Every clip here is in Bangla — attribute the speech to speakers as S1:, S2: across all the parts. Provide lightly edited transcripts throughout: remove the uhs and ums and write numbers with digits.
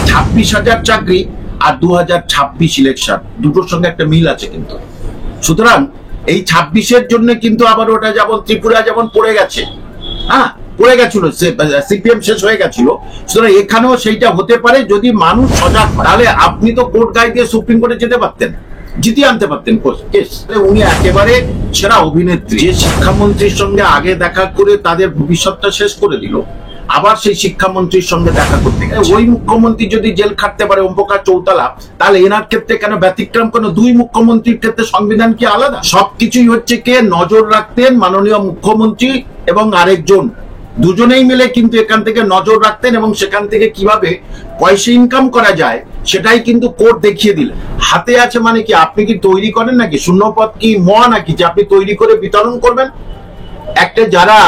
S1: 26,000 চাকরি আর 2026 ইলেকশন দুটোর সঙ্গে একটা মিল আছে কিন্তু। সুতরাং এই 26-এর জন্য কিন্তু আবার ওটা যেমন ত্রিপুরা যেমন পড়ে গেছে, হ্যাঁ পড়ে গেছিল, সিপিএম শেষ হয়ে গেছিল, সুতরাং এখানেও সেইটা হতে পারে যদি মানুষ সজাগ। তাহলে আপনি তো কোর্ট গাই দিয়ে সুপ্রিম কোর্টে যেতে পারতেন, জিতিয়ে আনতে পারতেন কেস। উনি একেবারে সেরা অভিনেত্রী, যে শিক্ষামন্ত্রীর সঙ্গে আগে দেখা করে তাদের ভবিষ্যৎটা শেষ করে দিল, আবার সেই শিক্ষামন্ত্রীর সঙ্গে দেখা করতে গেছে। ওই মুখ্যমন্ত্রী যদি জেল খাটতে পারে ওম প্রকাশ চৌতালা, তাহলে এনার ক্ষেত্রে কেন ব্যতিক্রম? কেন দুই মুখ্যমন্ত্রীর ক্ষেত্রে সংবিধান কি আলাদা? সবকিছুই হচ্ছে কে নজর রাখতেন মাননীয় মুখ্যমন্ত্রী এবং আরেকজন, দুজনেই মিলে কিন্তু এখান থেকে নজর রাখতেন এবং সেখান থেকে কিভাবে পয়সা ইনকাম করা যায় সেটাই কিন্তু কোর্ট দেখিয়ে দিলেন। হাতে আছে মানে কি? আপনি কি তৈরি করেন নাকি শূন্যপদ? কি নাকি যে আপনি তৈরি করে বিতরণ করবেন? একটা যারা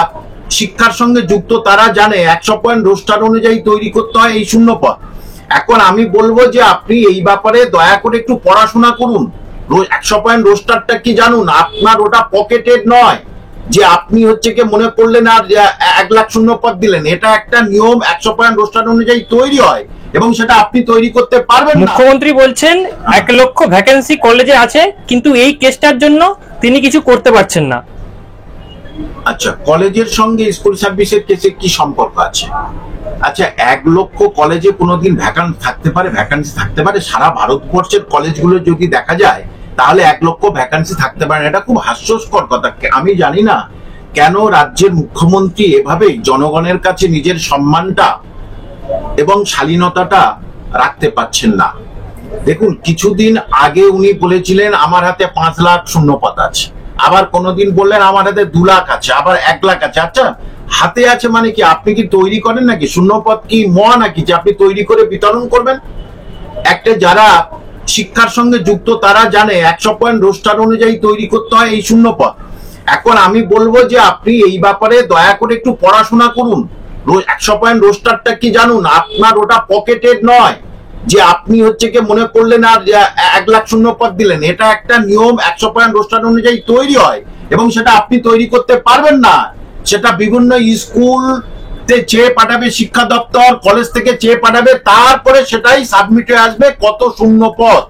S1: শিক্ষার সঙ্গে যুক্ত তারা জানে 100 পয়েন্ট রোস্টার অনুযায়ী তৈরি করতে হয় এই শূন্যপদ। এখন আমি বলবো যে আপনি এই ব্যাপারে দয়া করে একটু পড়াশোনা করুন। 100 পয়েন্ট রোস্টারটা কি জানুন, আপনার ওটা পকেটেড নয় যে আপনি হচ্ছে কি মনে করলেন আর 1 লাখ শূন্যপদ দিলেন। এটা একটা নিয়ম 100 পয়েন্ট রোস্টার অনুযায়ী তৈরি হয় এবং সেটা আপনি তৈরি করতে পারবেন না।
S2: মুখ্যমন্ত্রী বলছেন 1 লক্ষ ভ্যাকেন্সি কলেজে আছে, কিন্তু এই কেসটার জন্য তিনি কিছু করতে পারছেন না।
S1: আচ্ছা, কলেজের সঙ্গে স্কুল সার্ভিসের কেসে কি সম্পর্ক আছে? আচ্ছা, 1 লক্ষ কলেজে কোনোদিন ভ্যাকান্সি থাকতে পারে? সারা ভারতবর্ষের কলেজগুলো যদি দেখা যায় তাহলে 1 লক্ষ ভ্যাকান্সি থাকতে পারে। এটা খুব হাস্যস্কর কথা। আমি জানি না কেন রাজ্যের মুখ্যমন্ত্রী এভাবে জনগণের কাছে নিজের সম্মানটা এবং শালীনতাটা রাখতে পারছেন না। দেখুন, কিছুদিন আগে উনি বলেছিলেন আমার হাতে 5 লাখ শূন্যপদ আছে, আবার কোনোদিন বললেন আমার হাতে 2 লাখ আছে, আবার 1 লাখ আছে। আচ্ছা, হাতে আছে মানে কি? আপনি কি তৈরি করেন নাকি শূন্যপদ? কি নাকি যে আপনি তৈরি করে বিতরণ করবেন? একটা যারা শিক্ষার সঙ্গে যুক্ত তারা জানে 100 পয়েন্ট রোস্টার অনুযায়ী তৈরি করতে হয় এই শূন্যপদ। এখন আমি বলবো যে আপনি এই ব্যাপারে দয়া করে একটু পড়াশোনা করুন। 100 পয়েন্ট রোস্টারটা কি জানুন, আপনার ওটা পকেটেড নয় যে আপনি হচ্ছে কি মনে করলেন আর 1 লাখ শূন্যপদ দিলেন। এটা একটা নিয়ম 100 পয়েন্ট রোস্টার অনুযায়ী তৈরি হয় এবং সেটা আপনি তৈরি করতে পারবেন না। সেটা বিভিন্ন স্কুল চেয়ে পাঠাবে শিক্ষা দপ্তর, কলেজ থেকে চেয়ে পাঠাবে, তারপরে সেটাই সাবমিট হয়ে আসবে কত শূন্যপদ।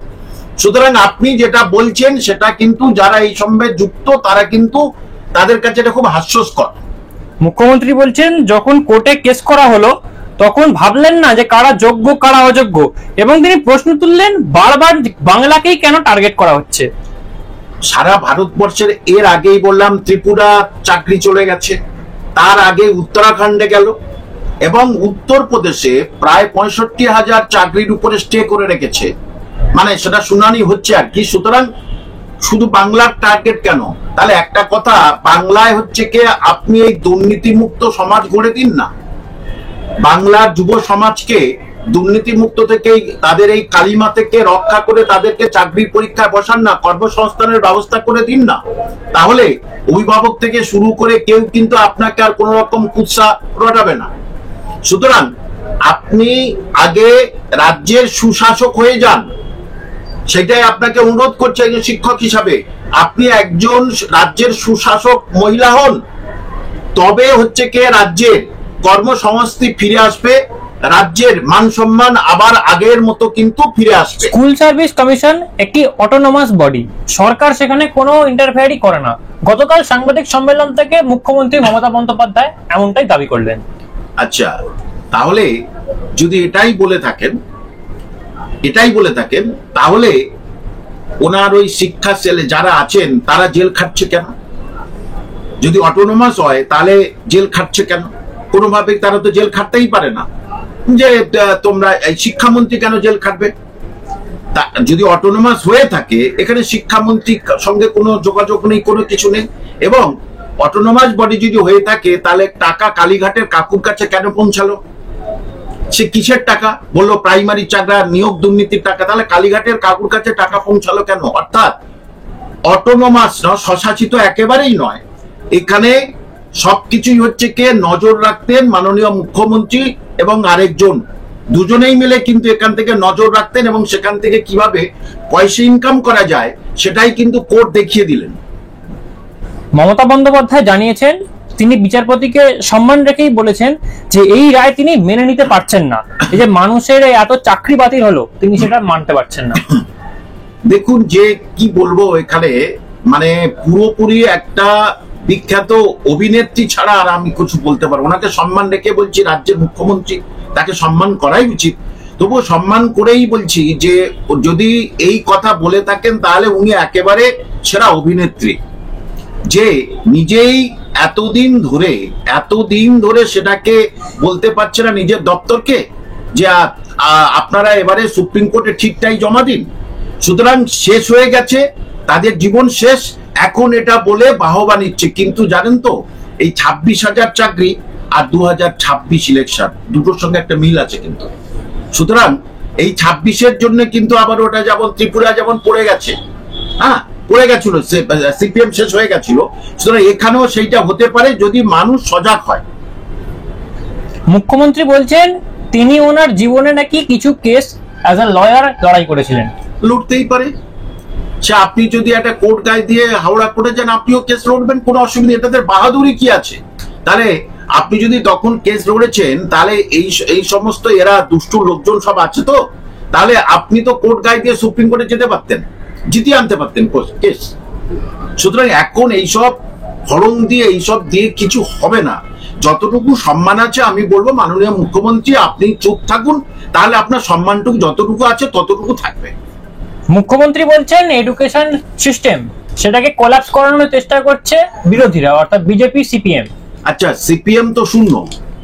S1: সুতরাং আপনি যেটা বলছেন সেটা কিন্তু যারা এই সঙ্গে যুক্ত তারা কিন্তু তাদের কাছে এটা খুব হাস্যস্কর।
S2: মুখ্যমন্ত্রী বলছেন যখন কোর্টে কেস করা হলো তখন ভাবলেন না যে কারা যোগ্য কারা অযোগ্য, এবং তিনি প্রশ্ন তুললেন বারবার বাংলাকেই কেন টার্গেট করা হচ্ছে।
S1: সারা ভারতবর্ষের এর আগেই বললাম ত্রিপুরা চাকরি চলে গেছে, তার আগে উত্তরাখণ্ডে গেল এবং উত্তরপ্রদেশে প্রায় 65,000 চাকরির উপরে স্টে করে রেখেছে, মানে সেটা শুনানি হচ্ছে আর কি। সুতরাং শুধু বাংলার টার্গেট কেন? তাহলে একটা কথা, বাংলায় হচ্ছে কি আপনি এই দুর্নীতিমুক্ত সমাজ গড়ে দিন না, বাংলার যুব সমাজকে দুর্নীতিমুক্ত থেকে তাদের এই কালিমা থেকে রক্ষা করে তাদেরকে চাকরির পরীক্ষায় বসান না, কর্মসংস্থানের ব্যবস্থা করে দিন না। তাহলে অভিভাবক থেকে শুরু করে কেউ কিন্তু আপনাকে আর কোন রকম কুৎসা রটাবে না। সুতরাং আপনি আগে রাজ্যের সুশাসক হয়ে যান, সেটাই আপনাকে অনুরোধ করছে একজন শিক্ষক হিসাবে। আপনি একজন রাজ্যের সুশাসক মহিলা হন, তবে হচ্ছে কে রাজ্যের কর্মসংস্থান ফিরে আসবে, রাজ্যের মান সম্মান আবার আগের মতো কিন্তু ফিরে আসবে।
S2: স্কুল সার্ভিস কমিশন একটি অটোনমাস বডি, সরকার সেখানে কোনো ইন্টারফেয়ারই করে না। গতকাল সাংবাদিক সম্মেলন থেকে মুখ্যমন্ত্রী মমতা বন্দ্যোপাধ্যায় এমনটাই দাবি করলেন।
S1: আচ্ছা, তাহলে যদি এটাই বলে থাকেন তাহলে ওনার ওই শিক্ষা সেলে যারা আছেন তারা জেল খাটছে কেন? যদি অটোনমাস হয় তাহলে জেল খাটছে কেন? কোনোভাবে তারা তো জেল খাটতেই পারে না, যে তোমরা এই শিক্ষামন্ত্রী কেন জেল খাটবে? যদি অটোনমাস হয়ে থাকে এখানে শিক্ষামন্ত্রীর সঙ্গে কোনো যোগাযোগ নেই, কোনো কিছু নেই। এবং অটোনমাস বডি যদি হয়ে থাকে তাহলে টাকা কালীঘাটের কাকুর কাছে কেন পৌঁছালো? সে কিসের টাকা বললো? প্রাইমারি চাকরা নিয়োগ দুর্নীতির টাকা। তাহলে কালীঘাটের কাকুর কাছে টাকা পৌঁছালো কেন? অর্থাৎ অটোনমাস স্বশাসিত একেবারেই নয়। এখানে সবকিছুই হচ্ছে কে নজর রাখতেন মাননীয় মুখ্যমন্ত্রী এবং আরেকজন, দুজনেই মিলে কিন্তু এখান থেকে নজর রাখতেন এবং সেখান থেকে কিভাবে পয়সা ইনকাম করা যায় সেটাই কিন্তু কোর্ট দেখিয়ে দিলেন।
S2: মমতা বন্দ্যোপাধ্যায় জানিয়েছেন তিনি বিচারপতিকে সম্মান রেখেই বলেছেন যে এই রায় তিনি মেনে নিতে পারছেন না, এই যে মানুষের এত চাকরি বাতিল হলো তিনি সেটা মানতে পারছেন না।
S1: দেখুন, যে কি বলবো এখানে, মানে পুরোপুরি একটা বিখ্যাত অভিনেত্রী ছাড়া আর আমি কিছু বলতে পারবো। ওনাকে সম্মান রেখে বলছি, রাজ্যের মুখ্যমন্ত্রী, তাকে সম্মান করাই উচিত। তবুও সম্মান করেই বলছি যে যদি এই কথা বলে থাকেন তাহলে উনি একেবারে সেরা অভিনেত্রী, যে নিজেই এতদিন ধরে সেটাকে বলতে পারছে না নিজের দপ্তরকে যে আপনারা এবারে সুপ্রিম কোর্টে ঠিকটাই জমা দিন। সুতরাং শেষ হয়ে গেছে, তাদের জীবন শেষ, এখন এটা বলে বাহবা নিচ্ছে। কিন্তু জানেন তো, এই 26,000 চাকরি আর 2026 ইলেকশন দুটোর সঙ্গে একটা মিল আছে কিন্তু। সুতরাং এই 26-এর জন্য কিন্তু আবার ওটা যেমন ত্রিপুরা যেমন পড়ে গেছে, হ্যাঁ পড়ে গেছিল, সিপিএম শেষ হয়ে গেছিল, সুতরাং এখানেও সেইটা হতে পারে যদি মানুষ সজাগ হয়।
S2: মুখ্যমন্ত্রী বলছেন তিনি ওনার জীবনে নাকি কিছু কেস অ্যাজ আ লয়ার লড়াই করেছিলেন।
S1: লড়তেই পারে, সে আপনি যদি একটা কোর্ট গায়ে দিয়ে হাওড়া কোর্টে যান আপনিও কেস লড়বেন, কোনো অসুবিধা, এটাতে বাহাদুরি কি আছে? তাহলে আপনি যদি তখন কেস লড়েছেন তাহলে এই সমস্ত এরা দুষ্টু লোকজন সব আছে তো, তাহলে আপনি তো কোর্ট গায়ে দিয়ে সুপ্রিম কোর্টে যেতে পারতেন, জিতিয়ে আনতে পারতেন কেস। সুতরাং এখন এইসব ফরম দিয়ে এইসব দিয়ে কিছু হবে না। যতটুকু সম্মান আছে আমি বলবো মাননীয় মুখ্যমন্ত্রী আপনি চুপ থাকুন, তাহলে আপনার সম্মানটুকু যতটুকু আছে ততটুকু থাকবে।
S2: মুখ্যমন্ত্রী বলছেন এডুকেশন সিস্টেম সেটাকে কোলাপস করানোর চেষ্টা করছে বিরোধীরা, অর্থাৎ বিজেপি সিপিএম।
S1: আচ্ছা, সিপিএম তো শূন্য,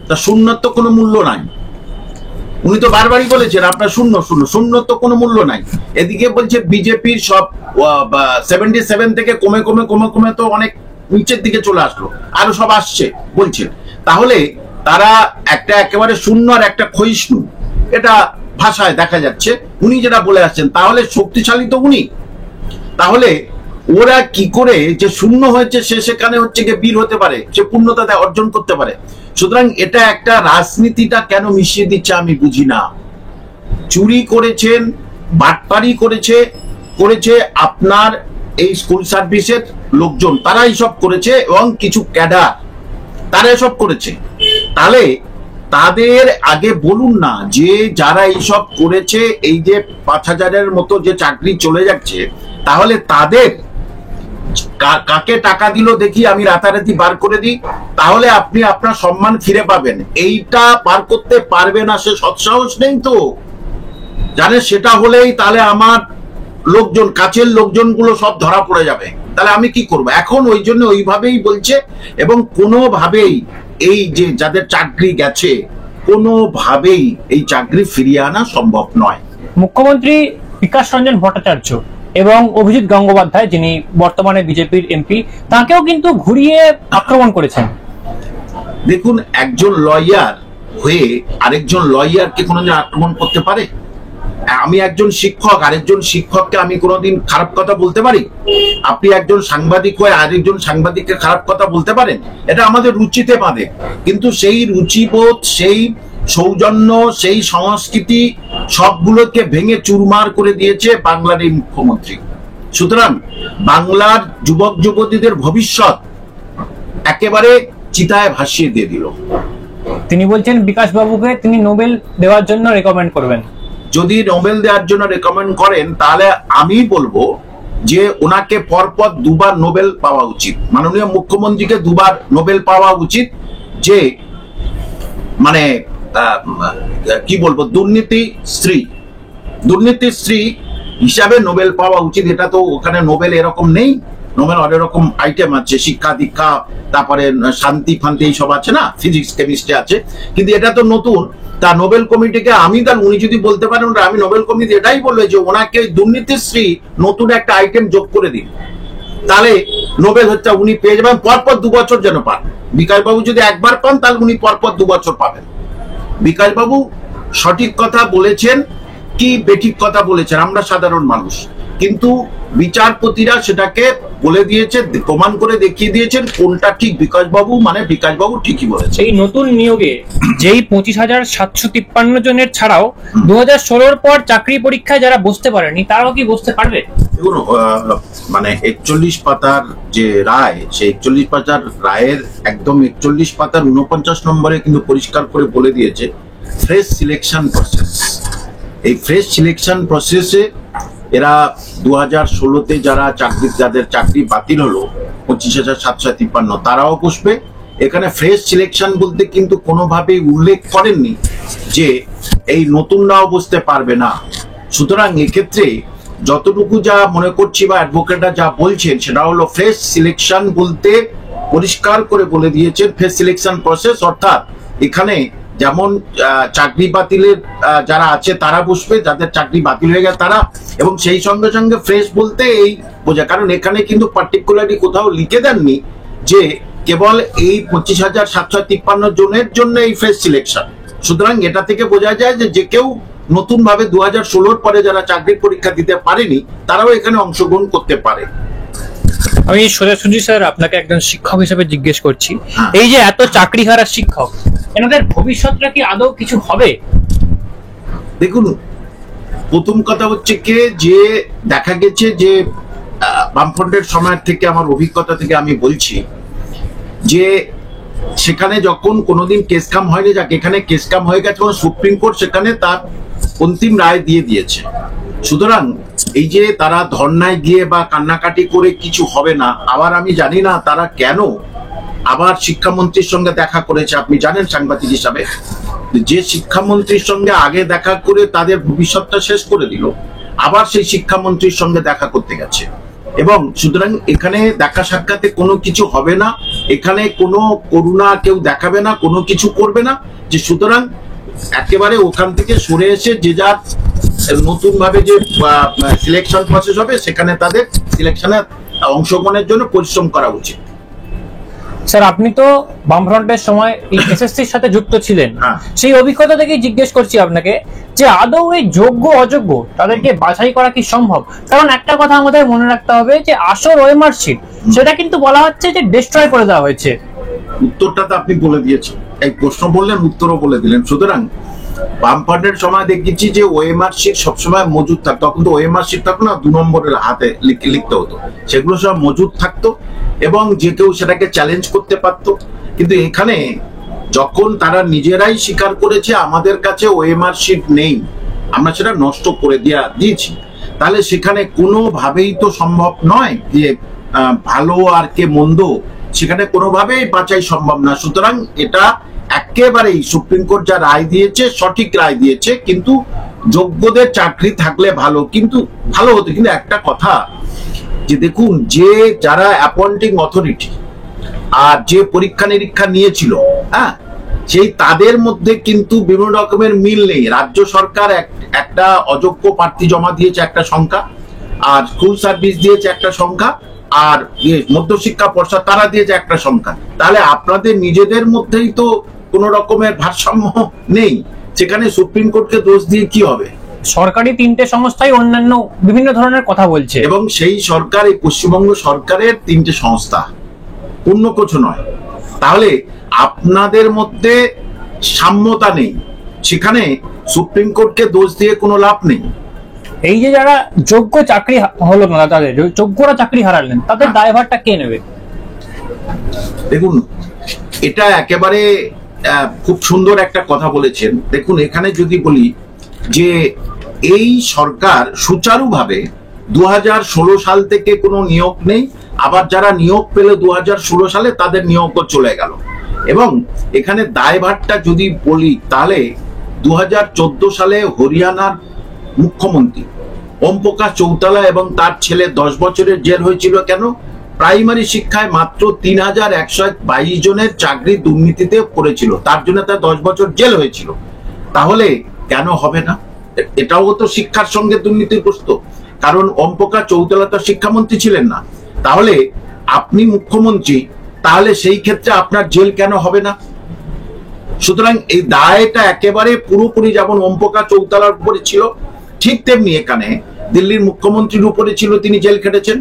S1: তা শূন্যর তো কোনো মূল্য নাই। উনি তো বারবারই বলেছেন আপনার শূন্য তো কোনো মূল্য নাই। এদিকে বলছে বিজেপির সব 77 থেকে কমে তো অনেক নিচের দিকে চলে আসলো, আরো সব আসছে বলছেন। তাহলে তারা একটা একেবারে শূন্য আর একটা ক্ষয়িষ্ণু, এটা ভাষায় দেখা যাচ্ছে উনি যেটা বলে আসছেন। তাহলে শক্তিশালী তো উনি, তাহলে ওরা কি করে যে শূন্য হয়েছে সে সেখানে হচ্ছে গিয়ে বীর হতে পারে, সে পূর্ণতা অর্জন করতে পারে। সুতরাং এটা একটা রাজনীতিটা কেন মিশিয়ে দিচ্ছে আমি বুঝি না। চুরি করেছেন, বাটপারি করেছে আপনার এই স্কুল সার্ভিসের লোকজন, তারা এইসব করেছে এবং কিছু ক্যাডার তারা এসব করেছে। তাহলে তাদের আগে বলুন না যে যারা এইসব করেছে, এই যে 5,000-এর মতো যে চাকরি চলে যাচ্ছে, তাহলে তাদের কাকে টাকা দিল দেখি আমি রাতারাতি বার করে দিই, তাহলে আপনি আপনার সম্মান ফিরে পাবেন। এইটা পার করতে পারবে না, সে সৎসাহস নেই তো জানে। সেটা হলেই তাহলে আমার লোকজন, কাছের লোকজনগুলো সব ধরা পড়ে যাবে, তাহলে আমি কি করব? এখন ওই জন্য ওইভাবেই বলছে, এবং কোনোভাবেই এই যে যাদের চাকরি গেছে কোনোভাবেই এই চাকরি ফিরিয়ে আনা সম্ভব নয়।
S2: মুখ্যমন্ত্রী বিকাশ রঞ্জন ভট্টাচার্য এবং অভিজিৎ গঙ্গোপাধ্যায়, যিনি বর্তমানে বিজেপির এমপি, তাকেও কিন্তু ঘুরিয়ে আক্রমণ করেছেন।
S1: দেখুন, একজন লয়ার হয়ে আরেকজন লয়ারকে কোনোদিন আক্রমণ করতে পারে? আমি একজন শিক্ষক, আরেকজন শিক্ষককে আমি কোনোদিন খারাপ কথা বলতে পারি? আপনি একজন সাংবাদিক হয়ে আরেকজন সাংবাদিককে খারাপ কথা বলতে পারেন? এটা আমাদের রুচিতে বাঁধে, কিন্তু সেই রুচিবোধ, সেই সৌজন্য, সেই সংস্কৃতি সবগুলোকে ভেঙে চুরমার করে দিয়েছে বাংলার এই মুখ্যমন্ত্রী। সুতরাং বাংলার যুবক যুবতীদের ভবিষ্যৎ একেবারে চিতায় ভাসিয়ে দিয়ে দিল।
S2: তিনি বলছেন বিকাশ বাবুকে তিনি নোবেল দেওয়ার জন্য রেকমেন্ড করবেন।
S1: যদি নোবেল দেওয়ার জন্য রেকমেন্ড করেন তাহলে আমি বলবো যে ওনাকে পরপর 2বার নোবেল পাওয়া উচিত, মাননীয় মুখ্যমন্ত্রীকে 2বার নোবেল পাওয়া উচিত। যে মানে কি বলবো, দুর্নীতি স্ত্রী হিসাবে নোবেল পাওয়া উচিত। এটা তো ওখানে নোবেল এরকম নেই, নোবেল অনেক রকম আইটেম আছে, শিক্ষা দীক্ষা, তারপরে শান্তি ফান্তি এইসব আছে না, ফিজিক্স কেমিস্ট্রি আছে, কিন্তু এটা তো নতুন। তা নোবেল কমিটিকে উনি যদি বলতে পারেন, আমি নোবেল কমিটি এটাই বলবে যে ওনাকে দুর্নীতিশ্রী নতুন একটা আইটেম যোগ করে দিন, তাহলে নোবেল হচ্ছে উনি পেয়ে যাবেন। পরপর 2 বছর যেন পান। বিকাশবাবু যদি একবার পান তাহলে উনি পরপর 2 বছর পাবেন। বিকাশবাবু সঠিক কথা বলেছেন কি বেঠিক কথা বলেছেন আমরা সাধারণ মানুষ, কিন্তু বিচারপতিরা সেটাকে বলে দিয়েছে, প্রমাণ করে দেখিয়ে দিয়েছেন কোনটা ঠিক। বিকাশবাবু ঠিকই বলেছে।
S2: এই নতুন নিয়োগে যেই 25,753 জনের ছাড়াও 2016 পর চাকরি পরীক্ষায় যারা বসতে পারেনি তারাও কি বসতে পারবে?
S1: দেখুন, মানে 41 পাতার যে রায়, সেই 41 পাতার রায়ের একদম 41 পাতার 49 নম্বরে কিন্তু পরিষ্কার করে বলে দিয়েছে ফ্রেশ সিলেকশন প্রসেস। এই ফ্রেশ সিলেকশন প্রসেসে এরা 2016-তে যাদের চাকরি বাতিল হলো 25,753, তারাও বসবে। এখানে ফ্রেশ সিলেকশন বলতে কিন্তু কোনোভাবেই উল্লেখ করেননি যে এই নতুনরাও বসতে পারবে না। সুতরাং এক্ষেত্রে যতটুকু যা মনে করছি বা অ্যাডভোকেটরা যা বলছেন সেটা হলো ফ্রেশ সিলেকশন বলতে পরিষ্কার করে বলে দিয়েছেন ফ্রেশ সিলেকশন প্রসেস, অর্থাৎ এখানে যেমন চাকরি বাতিলের যারা আছে তারা বসবে, যাদের চাকরি বাতিল হয়ে গেছে তারা, এবং সেই সঙ্গে সঙ্গে ফ্রেশ বলতে এই বোঝা, কারণ এখানে কিন্তু পার্টিকুলারলি কোথাও লিখে দেননি যে কেবল এই 25,753 জনের জন্য এই ফ্রেশ সিলেকশন। সুতরাং এটা থেকে বোঝা যায় যে কেউ নতুন ভাবে 2016-র পরে যারা চাকরির পরীক্ষা দিতে পারেনি তারাও এখানে অংশগ্রহণ করতে পারে।
S2: আমি সোজাসুজি স্যার আপনাকে একজন শিক্ষক হিসেবে জিজ্ঞেস করছি, এই যে এত চাকরি হারা শিক্ষক, এনাদের ভবিষ্যৎটা কি আদৌ কিছু হবে?
S1: দেখুন, প্রথম কথা হচ্ছে যে দেখা গেছে যে বামফ্রন্টের সময় থেকে আমার অভিজ্ঞতা থেকে আমি বলছি যে সেখানে যখন কোনোদিন কেস কাম হয়নি, যাকে এখানে কেস কাম হয়ে গেছে, সুপ্রিম কোর্ট সেখানে তার অন্তিম রায় দিয়ে দিয়েছে। সুতরাং এই যে তারা ধর্নায় গিয়ে বা কান্নাকাটি করে কিছু হবে না, আবার আমি জানি না তারা কেন আবার শিক্ষামন্ত্রীর সঙ্গে দেখা করেছে। আপনি জানেন সাংবাদিক হিসাবে যে শিক্ষামন্ত্রীর সঙ্গে আগে দেখা করে তাদের ভবিষ্যৎটা শেষ করে দিল, আবার সেই শিক্ষামন্ত্রীর সঙ্গে দেখা করতে গেছে। এবং সুতরাং এখানে দেখা সাক্ষাতে কোনো কিছু হবে না, এখানে কোনো করুণা কেউ দেখাবে না, কোনো কিছু করবে না। যে সুতরাং একেবারে ওখান থেকে সরে এসে যে যার নতুন ভাবে যে সিলেকশন প্রসেস হবে সেখানে তাদের সিলেকশনে অংশগ্রহণের জন্য পরিশ্রম করা উচিত।
S2: স্যার, আপনি তো বামফ্রন্টের সময় এই এসএসসির সাথে যুক্ত ছিলেন, সেই অভিজ্ঞতা থেকে জিজ্ঞেস করছি আপনাকে যে আদৌ এই যোগ্য অযোগ্য তাদেরকে বাছাই করা কি সম্ভব? কারণ একটা কথা আমাদের মনে রাখতে হবে যে আসল ওএমআর শিট সেটা কিন্তু বলা হচ্ছে যে ডিস্ট্রয় করে দেওয়া হয়েছে।
S1: উত্তরটা তো আপনি বলে দিয়েছেন, এই প্রশ্ন বললেন উত্তরও বলে দিলেন। সুতরাং বামফ্রন্টের সময় দেখেছি যে ওএমআর শিট সবসময় মজুদ থাকতো, তখন তো ওএমআর শিট থাকতো না, 2 নম্বরের হাতে লিখতে হতো, সেগুলো সব মজুদ থাকতো এবং যে কেউ সেটাকে চ্যালেঞ্জ করতে পারতো। কিন্তু এখানে যখন তারা নিজেরাই স্বীকার করেছে আমাদের কাছে ওএমআর শিট নেই, আমরা সেটা নষ্ট করে দিয়েছি, তাহলে সেখানে কোনোভাবেই তো সম্ভব নয় যে ভালো আর কে মন্দ সেখানে কোনোভাবেই বাছাই সম্ভব না। সুতরাং এটা একেবারেই সুপ্রিম কোর্ট যা রায় দিয়েছে সঠিক রায় দিয়েছে, কিন্তু যোগ্যদের চাকরি থাকলে ভালো হতো। কিন্তু একটা কথা যে দেখুন, যে যারা অ্যাপয়েন্টিং অথরিটি আর যে পরীক্ষা নিরীক্ষা নিয়েছিল, সেই তাদের মধ্যে কিন্তু বিভিন্ন রকমের মিল নেই। রাজ্য সরকার একটা অযোগ্য প্রার্থী জমা দিয়েছে একটা সংখ্যা, আর স্কুল সার্ভিস দিয়েছে একটা সংখ্যা, আর মধ্যশিক্ষা পর্ষদ তারা দিয়েছে একটা সংখ্যা। তাহলে আপনাদের নিজেদের মধ্যেই তো কোন রকমের ভারসাম্য নেই, সেখানে সুপ্রিম কোর্টকে দোষ দিয়ে কি হবে?
S2: সরকারি 3টে সংস্থাই অন্যান্য বিভিন্ন ধরনের কথা বলছে,
S1: এবং সেই সরকার, এই পশ্চিমবঙ্গ সরকারের 3টে সংস্থা, অন্য কিছু নয়। তাহলে আপনাদের মধ্যে সাম্যতা নেই, সেখানে সুপ্রিম কোর্টকে দোষ দিয়ে কোনো লাভ নেই।
S2: এই যে যারা যোগ্য চাকরি হলো না, তাদের যোগ্যরা চাকরি হারালেন, তাদের দায়ভারটা কে নেবে?
S1: দেখুন, এটা একেবারে খুব সুন্দর একটা কথা বলেছেন। দেখুন, এখানে যদি বলি যে এই সরকার সুচারুভাবে 2016 সাল থেকে কোনো নিয়োগ নেই, আবার যারা নিয়োগ পেল 2016 সালে তাদের নিয়োগও চলে গেল। এবং এখানে দায়ভারটা যদি বলি তাহলে 2014 সালে হরিয়ানার মুখ্যমন্ত্রী ওম প্রকাশ চৌতালা এবং তার ছেলে 10 বছরের জেল হয়েছিল। কেন? প্রাইমারি শিক্ষায় মাত্র 3,122 জনের চাকরি দুর্নীতিতে পড়েছিল, তার জন্য তার 10 বছর জেল হয়েছিল। তাহলে কেন হবে না? এটাও তো শিক্ষার সঙ্গে দুর্নীতিগ্রস্ত, কারণ ওম প্রকাশ চৌতালা তো শিক্ষামন্ত্রী ছিলেন না। তাহলে আপনি মুখ্যমন্ত্রী, তাহলে সেই ক্ষেত্রে আপনার জেল কেন হবে না? সুতরাং এই দায়টা একেবারে পুরোপুরি যেমন ওম প্রকাশ চৌতালার উপরে ছিল, ঠিক তেমনি এখানে দিল্লির মুখ্যমন্ত্রীর উপরে ছিল, তিনি জেল খেটেছেন,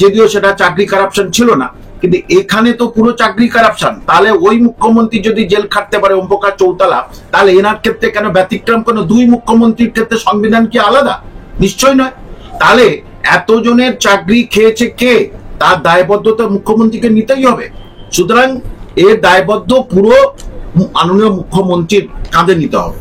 S1: যদিও সেটা চাকরি কারাপশন ছিল না, কিন্তু এখানে তো পুরো চাকরি কারাপশন। তাহলে ওই মুখ্যমন্ত্রী যদি জেল খাটতে পারে ওম প্রকাশ চৌতালা, তাহলে এনার ক্ষেত্রে কেন ব্যতিক্রম? কেন দুই মুখ্যমন্ত্রীর ক্ষেত্রে সংবিধান কি আলাদা? নিশ্চয় নয়। তাহলে এতজনের চাকরি খেয়েছে কে? তার দায়বদ্ধতা মুখ্যমন্ত্রীকে নিতেই হবে। সুতরাং এর দায়বদ্ধ পুরো মাননীয় মুখ্যমন্ত্রীর কাঁধে নিতে হবে।